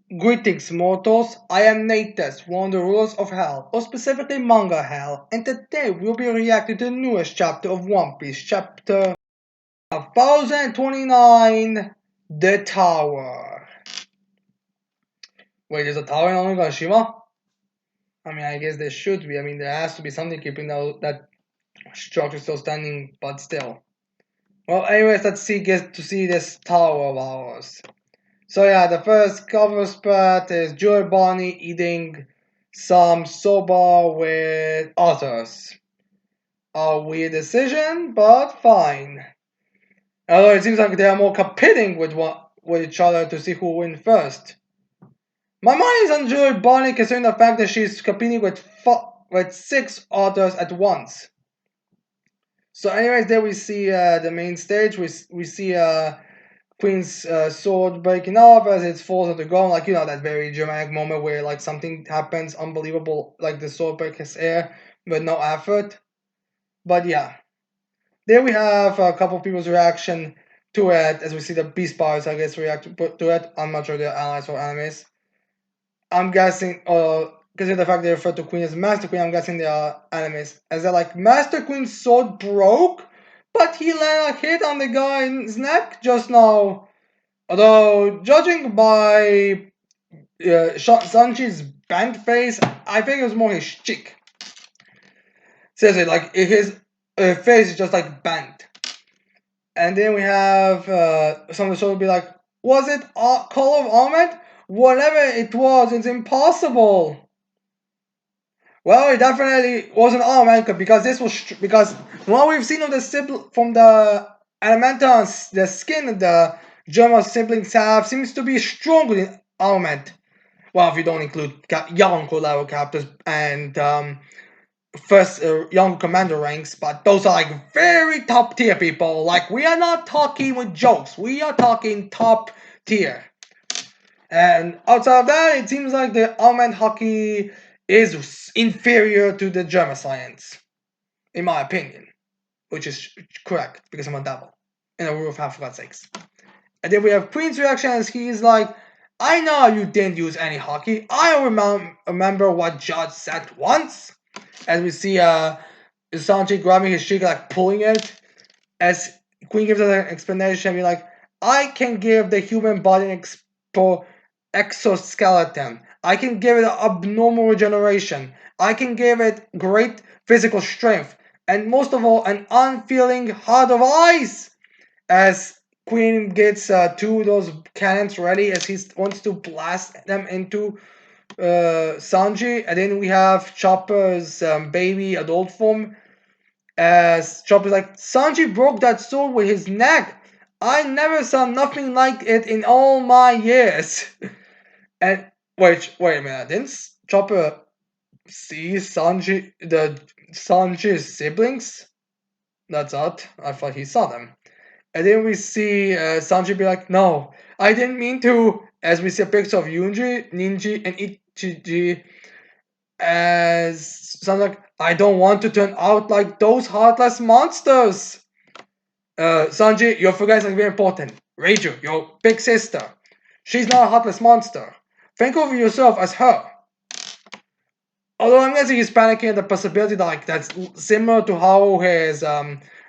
Greetings, mortals. I am Natus, one of the rulers of Hell, or specifically Manga Hell, and today we'll be reacting to the newest chapter of One Piece, chapter 1029, The Tower. Wait, there's a tower in Onigashima? I mean, I guess there should be. I mean, there has to be something keeping that structure still standing, but still. Well, anyways, get to see this tower of ours. So yeah, the first cover spot is Joy Bonnie eating some soba with others. A weird decision, but fine. Although it seems like they are more competing with each other to see who will win first. My mind is on Joy Bonnie considering the fact that she's competing with 6 others at once. So anyways, there we see the main stage. We see Queen's sword breaking off as it falls on the ground, like that very dramatic moment where like something happens unbelievable, like the sword breaks air with no effort. But yeah, there we have a couple of people's reaction to it as we see the Beast Powers, I guess, react to it. I'm not sure they're allies or enemies. I'm guessing, because of the fact they refer to Queen as Master Queen, I'm guessing they are enemies. As they're like, Master Queen's sword broke, but he landed a hit on the guy's neck just now. Although, judging by Sanji's bent face, I think it was more his cheek. Seriously, like his face is just like bent. And then we have some of the show be like, was it Call of Ahmed? Whatever it was, it's impossible. Well, it definitely wasn't Ahmed because this was because what we've seen of from the Elementals, the skin the German siblings have seems to be stronger than Ahmed. Well, if you don't include young level captors and first young commander ranks, but those are like very top tier people. Like, we are not talking with jokes, we are talking top tier. And outside of that, it seems like the Alman hockey is inferior to the German science, in my opinion, which is correct because I'm a devil in a rule of half, for God's sakes. And then we have Queen's reaction as he's like, I know you didn't use any hockey. I remember what Judge said once. As we see Sanji grabbing his cheek, like pulling it. As Queen gives us an explanation, be like, I can give the human body an exoskeleton. I can give it abnormal regeneration. I can give it great physical strength. And most of all, an unfeeling heart of ice. As Queen gets 2 of those cannons ready as he wants to blast them into Sanji. And then we have Chopper's baby adult form. As Chopper's like, Sanji broke that sword with his neck. I never saw nothing like it in all my years. And wait a minute, didn't Chopper see Sanji's siblings? That's odd. I thought he saw them. And then we see Sanji be like, no, I didn't mean to. As we see a picture of Yunji, Ninji, and Ichiji. As Sanji like, I don't want to turn out like those heartless monsters. Sanji, your forgetting something very important. Reiju, your big sister. She's not a heartless monster. Think of yourself as her. Although I'm guessing he's panicking at the possibility that like that's similar to how his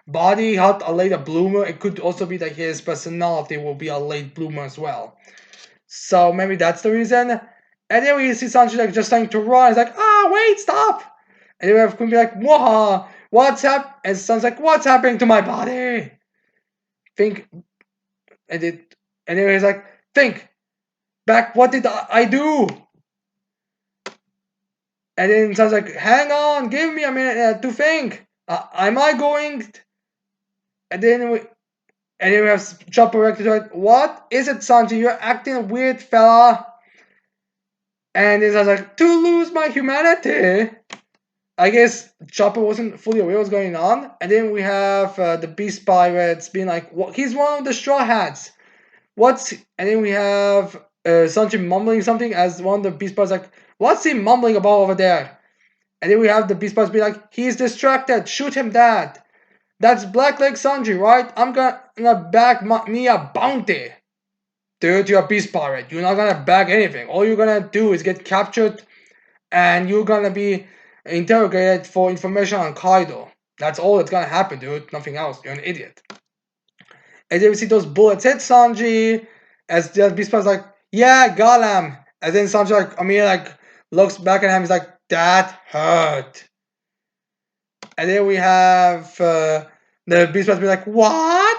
body had a late bloomer. It could also be that his personality will be a late bloomer as well. So maybe that's the reason. And then we see Sanji like just starting to run. He's like, wait, stop. And then we have Queen be like, Waha, what's up? And Sanji's like, what's happening to my body? Think, and then he's like, think back, what did I do? And then Sanji's like, hang on, give me a minute to think. Am I going? And then we have Chopper like, what is it, Sanji? You're acting weird, fella. And then Sanji's like, to lose my humanity. I guess Chopper wasn't fully aware what's going on. And then we have the Beast Pirates being like, well, he's one of the Straw Hats. And then we have Sanji mumbling something as one of the Beast Pirates like, what's he mumbling about over there? And then we have the Beast Pirates be like, he's distracted, shoot him dead. That's Black Leg Sanji, right? I'm gonna back me a bounty. dude, you're a beast pirate. You're not gonna bag anything. All you're gonna do is get captured and you're gonna be interrogated for information on Kaido. That's all that's gonna happen, dude. Nothing else. You're an idiot. And then we see those bullets hit Sanji, as the Beast Pirate's like, yeah, got him. And then Sanji like, Amir like looks back at him, he's like, that hurt. And then we have the Beast Pirate be like, what?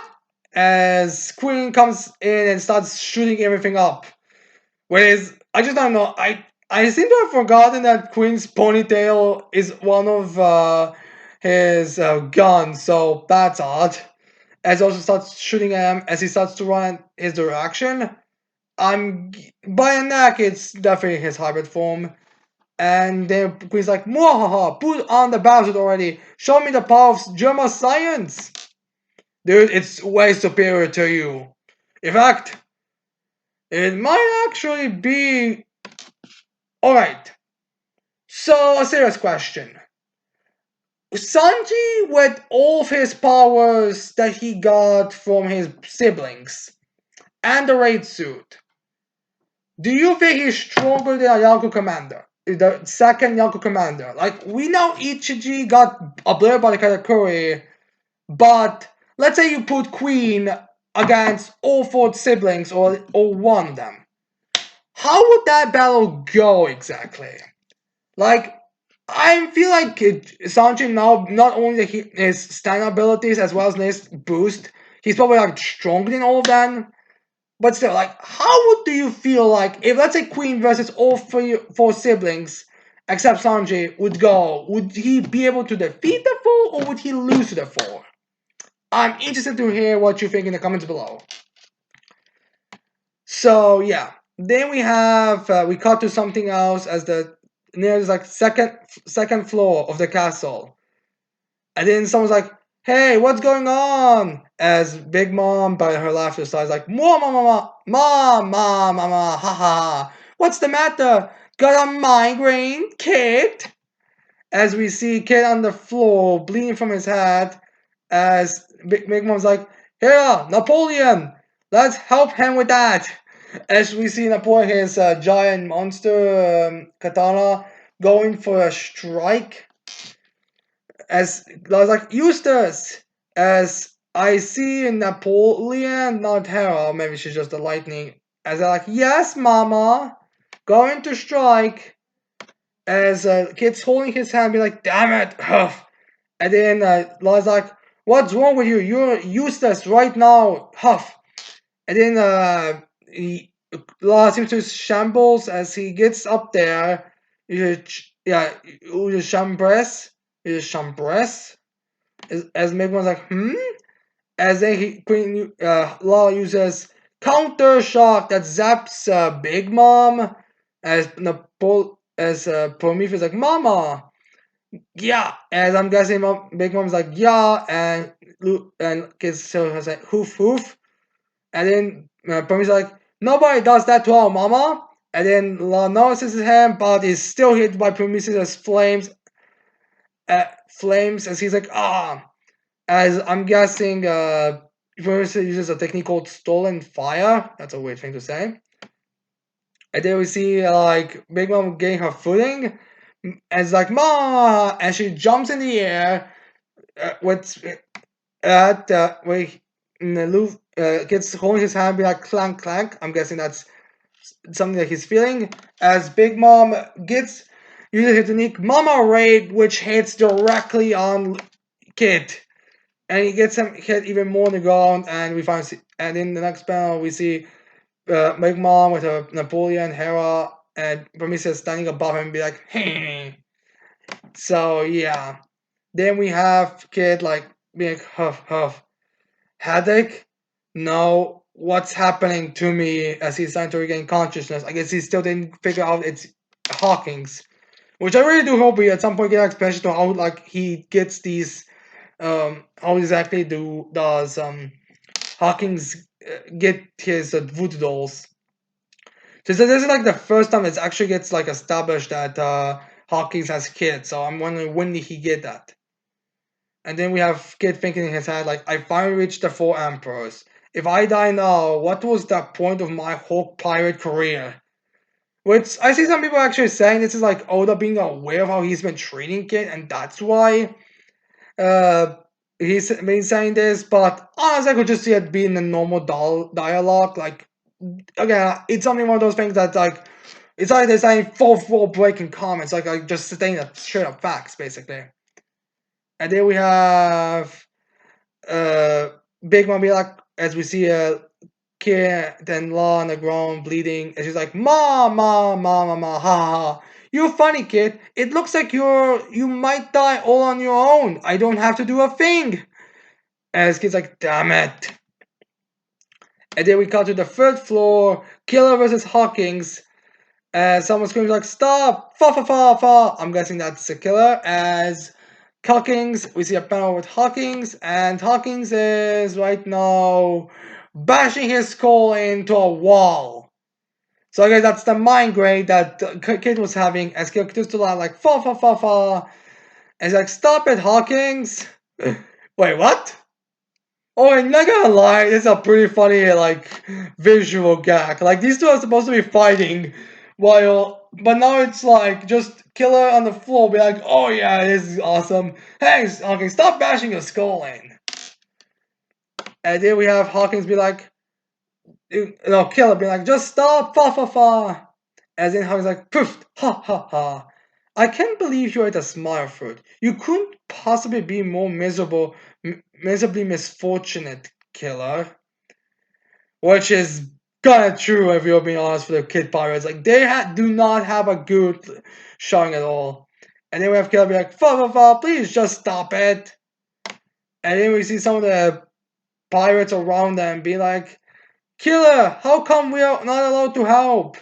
As Queen comes in and starts shooting everything up. Whereas I just don't know. I seem to have forgotten that Queen's ponytail is one of his guns, so that's odd. As he also starts shooting at him as he starts to run in his direction. I'm by a neck, it's definitely his hybrid form. And then Queen's like, Mwahaha, put on the battle already. Show me the power of German science. Dude, it's way superior to you. In fact, it might actually be. Alright. So, a serious question. Sanji, with all of his powers that he got from his siblings and the raid suit, do you think he's stronger than a Yonko commander? The second Yonko commander? Like, we know Ichiji got obliterated by the Katakuri, but let's say you put Queen against all four siblings or one of them. How would that battle go exactly? Like, I feel like Sanji now, not only his stand abilities as well as his boost, he's probably like stronger than all of them. But still, like, how do you feel like if, let's say, Queen versus all four siblings except Sanji would go? Would he be able to defeat the four or would he lose to the four? I'm interested to hear what you think in the comments below. So yeah, then we have we cut to something else as the near like second floor of the castle, and then someone's like, "Hey, what's going on?" As Big Mom by her laughter starts like, "Mom, mama, mom, mom, mama, ha ha. What's the matter? Got a migraine, kid?" As we see Kid on the floor bleeding from his head, as Big Mom's like, "Here, Napoleon, let's help him with that." As we see Napoleon, his giant monster katana, going for a strike. As I was like, Eustace, as I see Napoleon, not Hera, maybe she's just the lightning. As they're like, yes, mama, going to strike. As Kid's holding his hand, be like, damn it, huff. And then Law's like, what's wrong with you? You're useless right now, huff. And then Law seems to shambles as he gets up there. Yeah, Chambres. As Megman's like, As then Law uses counter shock that zaps Big Mom. As Prometheus like, Mama. Yeah, as I'm guessing, Big Mom's like, yeah, and kids so has like hoof hoof, and then Prometheus like, nobody does that to our mama. And then Law notices him, but is still hit by Prometheus' flames, as he's like, as I'm guessing, Prometheus uses a technique called stolen fire. That's a weird thing to say. And then we see like Big Mom getting her footing, and it's like, Ma, and she jumps in the air with where Luffy gets holding his hand, be like clank clank. I'm guessing that's something that he's feeling. As Big Mom gets uses her technique Mama Raid, which hits directly on Kid, and he gets him hit even more on the ground. And we find, and in the next panel we see Big Mom with her Napoleon, Hera, and Prometheus standing above him, and be like, hey. So yeah, then we have Kid like being huff huff. Headache? No. What's happening to me as he's trying to regain consciousness? I guess he still didn't figure out it's Hawkins. Which I really do hope he at some point get an explanation to how like he gets these how exactly does Hawkins get his voodoo dolls. So this is like the first time it actually gets like established that Hawkins has kids, so I'm wondering when did he get that? And then we have Kid thinking in his head, like, I finally reached the four emperors. if I die now, what was the point of my whole pirate career? Which I see some people actually saying this is like Oda being aware of how he's been treating Kid, and that's why uh, he's been saying this. But honestly, I could just see it being a normal dialogue. Like, again, it's something one of those things that like it's like they're saying full breaking comments, like just stating the straight up facts, basically. And then we have uh Big Mom be like, as we see Kid then Law on the ground bleeding, and she's like, Ma, ha ha ha. You're funny, kid. It looks like you might die all on your own. I don't have to do a thing. And this kid's like, damn it. And then we cut to the third floor, Killer versus Hawkins. And someone screams like, stop! Fa fa fa fa! I'm guessing that's the killer. As Hawkins, we see a panel with Hawkins, and Hawkins is right now bashing his skull into a wall. So I guess that's the mind grade that Kid was having as Kid continues to like fa fa fa fa. And he's like, stop it, Hawkins! Wait, what? Oh, I'm not gonna lie, it's a pretty funny like visual gag. Like these two are supposed to be fighting, but now it's like just Killer on the floor, be like, oh yeah, this is awesome. Hey, Hawkins, stop bashing your skull in. And then we have Hawkins be like, no, Killer be like, just stop, fa fa fa. As in Hawkins like, poof, ha ha ha. I can't believe you ate a smile fruit. You couldn't possibly be more miserably misfortunate, Killer. Which is kind of true if you're being honest for the Kid Pirates. Like they do not have a good showing at all. And then we have Killer be like, fa fa fa, please just stop it. And then we see some of the pirates around them be like, Killer, how come we are not allowed to help?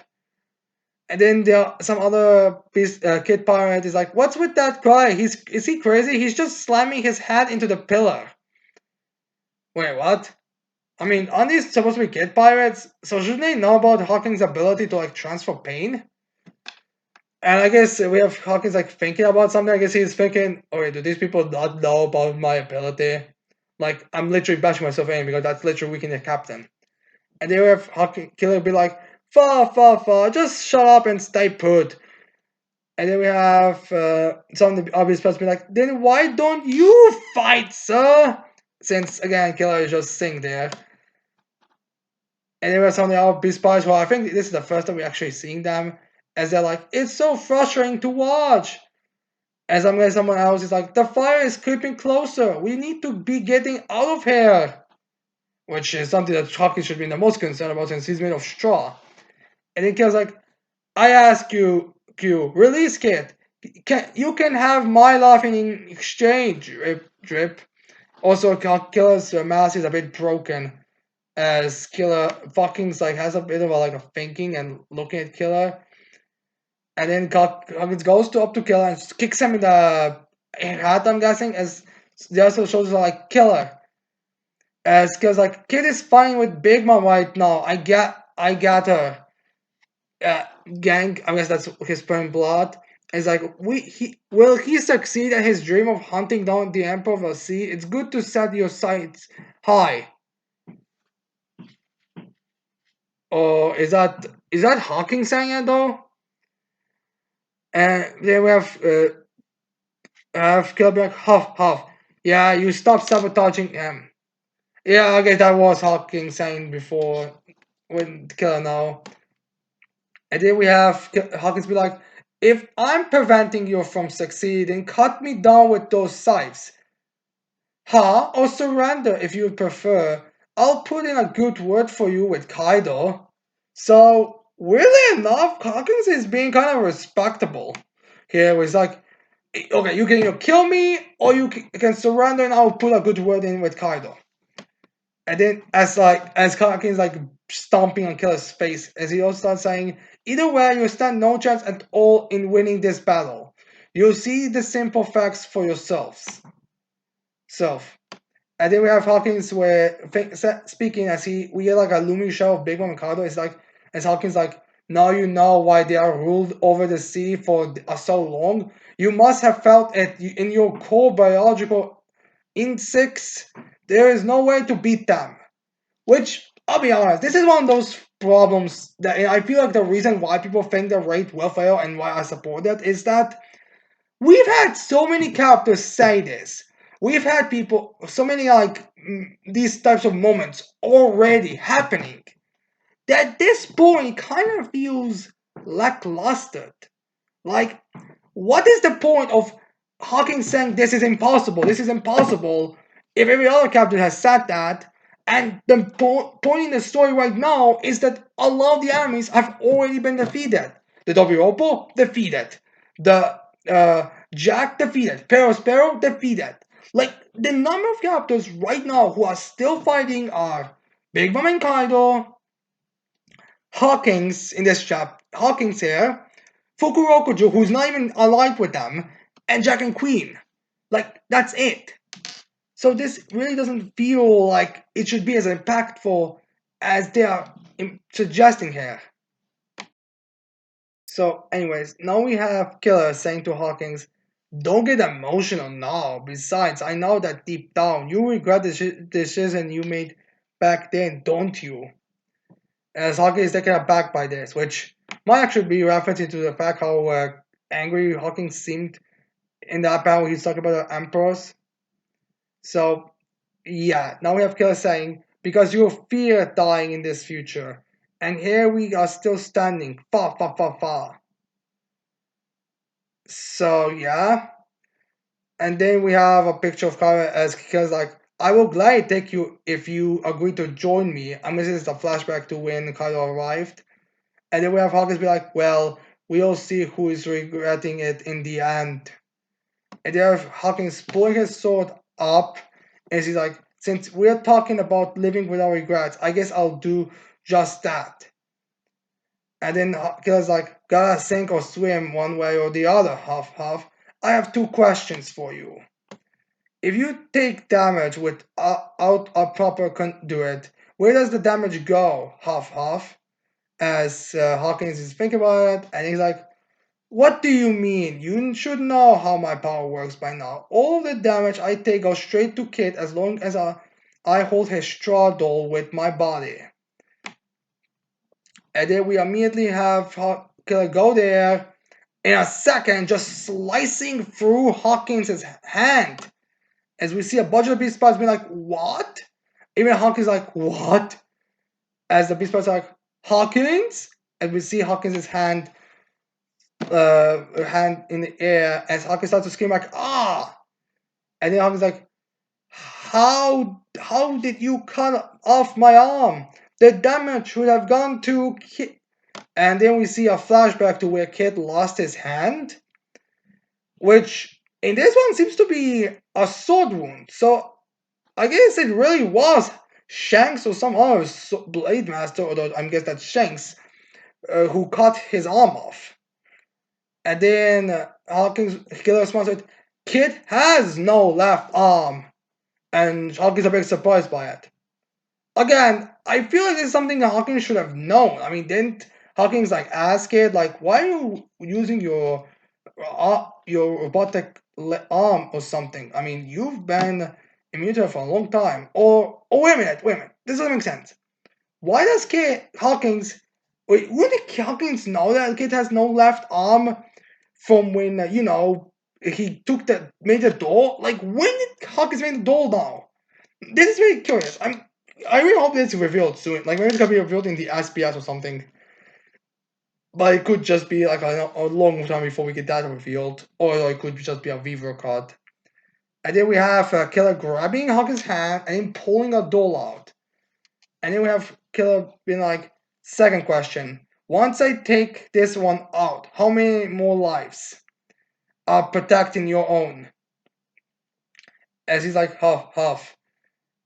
And then there are some other Kid Pirate is like, what's with that guy? Is he crazy? He's just slamming his head into the pillar. Wait, what? I mean, aren't these supposed to be Kid Pirates? So shouldn't they know about Hawkins' ability to like transfer pain? And I guess we have Hawkins like thinking about something. I guess he's thinking, okay, do these people not know about my ability? Like, I'm literally bashing myself in because that's literally weakening the captain. And then we have Hawkins Killer be like, fa, just shut up and stay put. And then we have some of the obvious person be like, then why don't you fight, sir? Since again, Killer is just sitting there. And there were some of the other Beast Boys who I think this is the first time we're actually seeing them, as they're like, it's so frustrating to watch. As I'm getting someone else is like, the fire is creeping closer. We need to be getting out of here. Which is something that Chucky should be the most concerned about since he's made of straw. And then Kill's like, I ask you, Q, release Kid. You can have my life in exchange, drip. Also, Killer's mask is a bit broken as Killer fucking's like has a bit of a like a thinking and looking at Killer, and then Hawkins goes to up to Killer and kicks him in the head. I'm guessing as the other shows like Killer, as Killer's like Kid is fighting with Big Mom right now. I got her. Uh, Gang. I guess that's his burning blood. It's like will he succeed at his dream of hunting down the Emperor of the Sea? It's good to set your sights high. Or is that Hawking saying it though? And then we have Kilberg huff huff. Yeah, you stop sabotaging him. Yeah, okay, that was Hawking saying before when Killer now. And then we have Hawkins be like, if I'm preventing you from succeeding, cut me down with those scythes. Huh? Or surrender if you prefer. I'll put in a good word for you with Kaido. So, weirdly enough, Hawkins is being kind of respectable here. Where he's like, okay, you can either kill me or you can surrender and I'll put a good word in with Kaido. And then as Hawkins like stomping on Killer's face, as he also starts saying, either way, you stand no chance at all in winning this battle. You'll see the simple facts for yourselves. Self. And then we have Hawkins where speaking as we get like a looming show of Big Mom and Kaido. It's like as Hawkins like, now you know why they are ruled over the sea for so long. You must have felt it in your core biological instincts. There is no way to beat them. Which, I'll be honest, this is one of those problems that I feel like the reason why people think the rate will fail and why I support it is that we've had so many characters say this. We've had people, so many these types of moments already happening that at this point kind of feels lackluster. Like, what is the point of Hawkins saying this is impossible, this is impossible, if every other captain has said that? And the point in the story right now is that a lot of the enemies have already been defeated. The Dobiropo defeated. The Jack defeated. Perospero defeated. Like, the number of characters right now who are still fighting are Big Mom and Kaido, Hawkins in this chapter, Hawkins here, Fukurokuju, who's not even allied with them, and Jack and Queen. Like, that's it. So this really doesn't feel like it should be as impactful as they are suggesting here. So, anyways, now we have Killer saying to Hawkins, don't get emotional now. Besides, I know that deep down you regret the decision you made back then, don't you? As Hawkins is taken aback by this, which might actually be referencing to the fact how angry Hawkins seemed in that battle he's talking about the Emperors. So, yeah, now we have Killer saying, because you fear dying in this future. And here we are still standing. Fa, fa, fa, fa. So, yeah. And then we have a picture of Kara as Killer's like, I will gladly take you if you agree to join me. And this is a flashback to when Kaido arrived. And then we have Hawkins be like, well, we'll see who is regretting it in the end. And then we have Hawkins pulling his sword up, and he's like, since we're talking about living without regrets, I guess I'll do just that. And then Killer's like, gotta sink or swim one way or the other, Huff Huff. I have two questions for you. If you take damage without a proper conduit, where does the damage go, Huff Huff? As Hawkins is thinking about it, and he's like, what do you mean? You should know how my power works by now. All of the damage I take goes straight to Kid as long as I hold his straw doll with my body. And then we immediately have Killer go there in a second, just slicing through Hawkins' hand. As we see a bunch of Beast Spots being like, what? Even Hawkins like, what? As the Beast Spots are like, Hawkins? And we see Hawkins' hand hand in the air as Hawkins starts to scream like, ah! And then Hawkins like, how did you cut off my arm? The damage should have gone to Kid. And then we see a flashback to where Kid lost his hand, which in this one seems to be a sword wound. So I guess it really was Shanks or some other blade master, although I guess that's Shanks, who cut his arm off. And then Hawkins Killer responds with, Kid has no left arm. And Hawkins is a bit surprised by it. Again, I feel like it's something that Hawkins should have known. I mean, didn't Hawkins like ask Kid, like, why are you using your robotic arm or something? I mean, you've been immune for a long time. Or wait a minute. This doesn't make sense. Why does Kid Hawkins wouldn't Hawkins know that Kid has no left arm from when he made the doll? Like, when did Hawkins make the doll now? This is very curious. I really hope it's revealed soon. Like, maybe it's gonna be revealed in the SBS or something. But it could just be like a long time before we get that revealed, or it could just be a Vivo card. And then we have Killer grabbing Hawkins' hand and then pulling a doll out. And then we have Killer being like, second question. Once I take this one out, how many more lives are protecting your own? As he's like, huff, huff.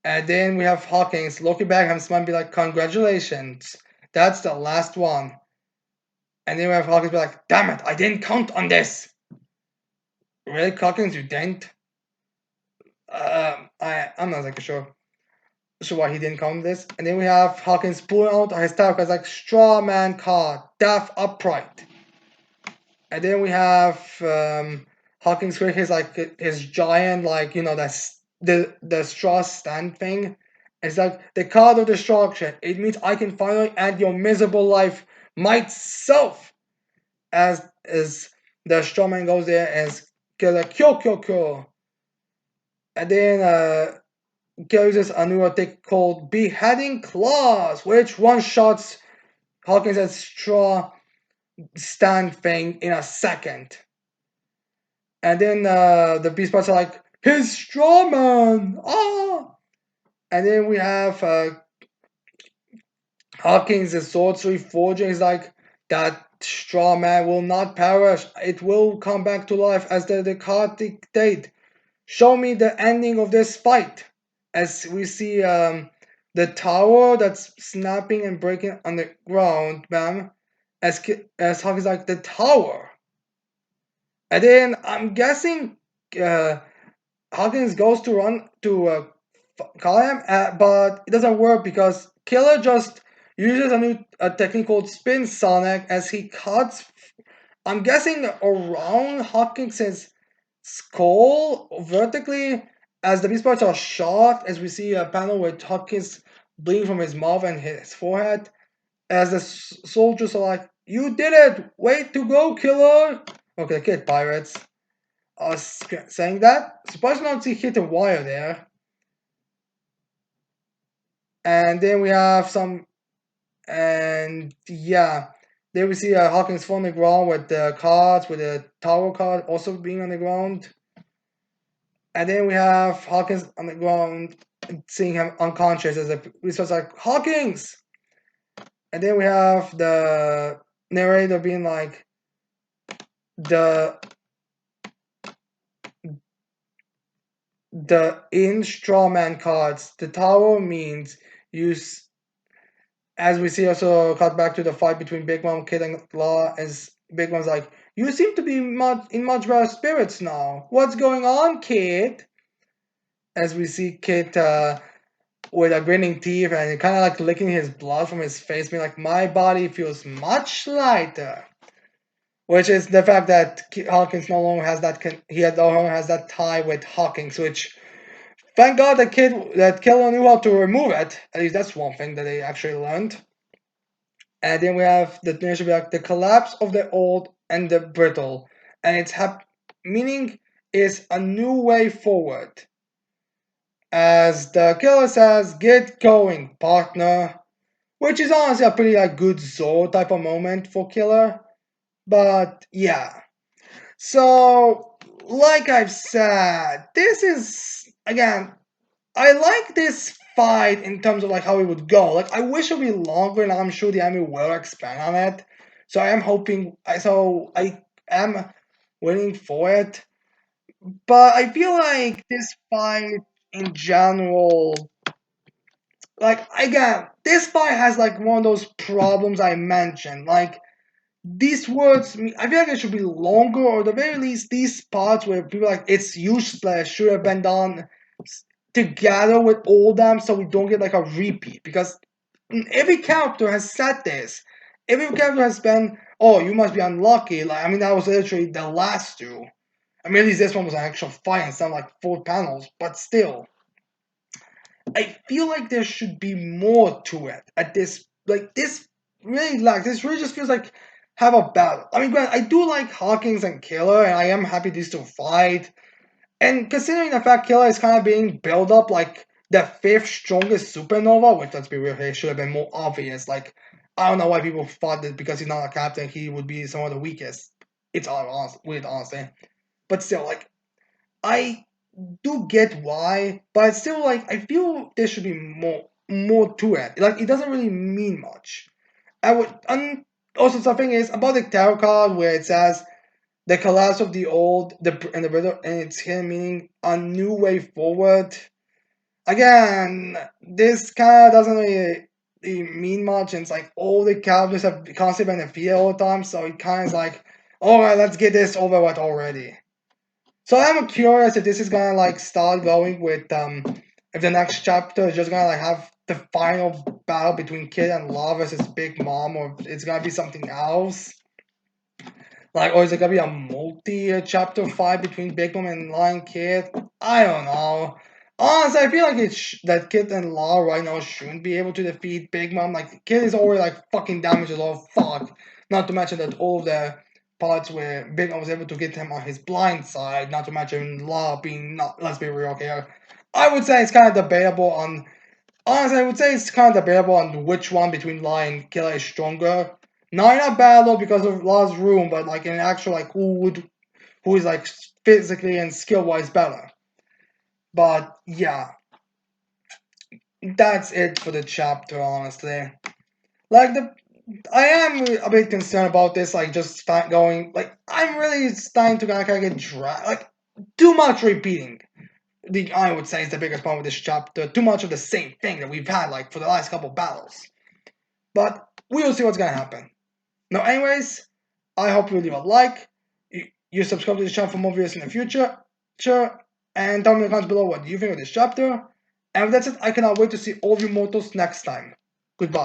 And then we have Hawkins looking back and smile and be like, congratulations. That's the last one. And then we have Hawkins be like, damn it, I didn't count on this. Really, Hawkins, you didn't? I'm not exactly sure why he didn't count on this. And then we have Hawkins pulling out his staff as like straw man card, death upright. And then we have Hawkins create his giant that's the straw stand thing, It's like the card of destruction. It means I can finally end your miserable life myself. As the strawman goes there as Killer Kyo Kyo Kyo. And then Kyo uses a new attack called Beheading Claws, which one shots Hawkins' straw stand thing in a second. And then the Beast Boys are like, his straw man! Ah! And then we have Hawkins, the sorcery forger, is like, that straw man will not perish. It will come back to life as the card dictate. Show me the ending of this fight. As we see the tower that's snapping and breaking on the ground, ma'am. As Hawkins like, the tower. And then I'm guessing uh, Hawkins goes to run to call him, but it doesn't work because Killer just uses a new technique called Spin Sonic as he cuts, I'm guessing, around Hawkins' skull vertically as the beast parts are shot, as we see a panel with Hawkins bleeding from his mouth and his forehead, as the soldiers are like, you did it! Way to go, Killer! Okay, kid pirates. Saying that. Surprised not to hit a wire there. And then we have some, and yeah, then we see Hawkins fall on the ground with the cards, with the tower card also being on the ground. And then we have Hawkins on the ground, seeing him unconscious as a resource like Hawkins. And then we have the narrator being like, the in Strawman cards, the tower means use. As we see also cut back to the fight between Big Mom, Kid, and Law, as Big Mom's like, you seem to be much better spirits now. What's going on, Kid? As we see Kid with a grinning teeth and kind of like licking his blood from his face, being like, my body feels much lighter. Which is the fact that Hawkins no longer has that, he no longer has that tie with Hawkins, which, thank God that Killer knew how to remove it. At least that's one thing that they actually learned. And then we have the definition like the collapse of the old and the brittle, and its meaning is a new way forward. As the killer says, "Get going, partner," which is honestly a pretty like good Zoro type of moment for Killer. But yeah, so like I've said, this is again, I like this fight in terms of like how it would go. Like I wish it would be longer, and I'm sure the anime will expand on it. So I am hoping. I am waiting for it. But I feel like this fight in general, like again, this fight has like one of those problems I mentioned. Like these words, I feel like it should be longer, or at the very least, these parts where people are like it's useless should have been done together with all them, so we don't get like a repeat. Because every character has said this. Every character has been, oh, you must be unlucky. Like I mean, that was literally the last two. I mean, at least this one was an actual fight instead of like 4 panels, but still. I feel like there should be more to it at this. Like this really this really just feels like have a battle. I mean, granted, I do like Hawkins and Killer, and I am happy these two fight. And considering the fact Killer is kind of being built up like the fifth strongest supernova, which let's be real here, should have been more obvious. Like I don't know why people thought that because he's not a captain, he would be some of the weakest. It's all weird, honestly. But still, like I do get why, but still, like I feel there should be more to it. Like it doesn't really mean much. I would. And also something is about the tarot card where it says the collapse of the old, and the brother, and it's here meaning a new way forward. Again, this kind of doesn't really mean much, and it's like all the characters have constantly been defeated all the time, so it kind of is like, all right, let's get this over with already. So I'm curious if this is gonna like start going with if the next chapter is just gonna like have the final battle between Kid and Law versus Big Mom, or it's gonna be something else. Like, or is it gonna be a multi chapter fight between Big Mom and Lion Kid? I don't know. Honestly, I feel like that Kid and Law right now shouldn't be able to defeat Big Mom. Like, Kid is already like fucking damaged as all fuck. Not to mention that all the parts where Big Mom was able to get him on his blind side. Not to mention Law being not. Let's be real here. I would say it's kind of debatable on. Honestly, I would say it's kind of debatable on which one between Law and Killer is stronger. Not in a battle because of Law's room, but like in actual like who is like physically and skill wise better. But yeah, that's it for the chapter, honestly. Like I am a bit concerned about this, like just going, like I'm really starting to kind of get dry, like too much repeating. I would say is the biggest problem with this chapter. Too much of the same thing that we've had like for the last couple battles. But we will see what's gonna happen. Now, anyways, I hope you leave a like, you subscribe to this channel for more videos in the future, sure, and tell me in the comments below what you think of this chapter. And that's it. I cannot wait to see all of you mortals next time. Goodbye.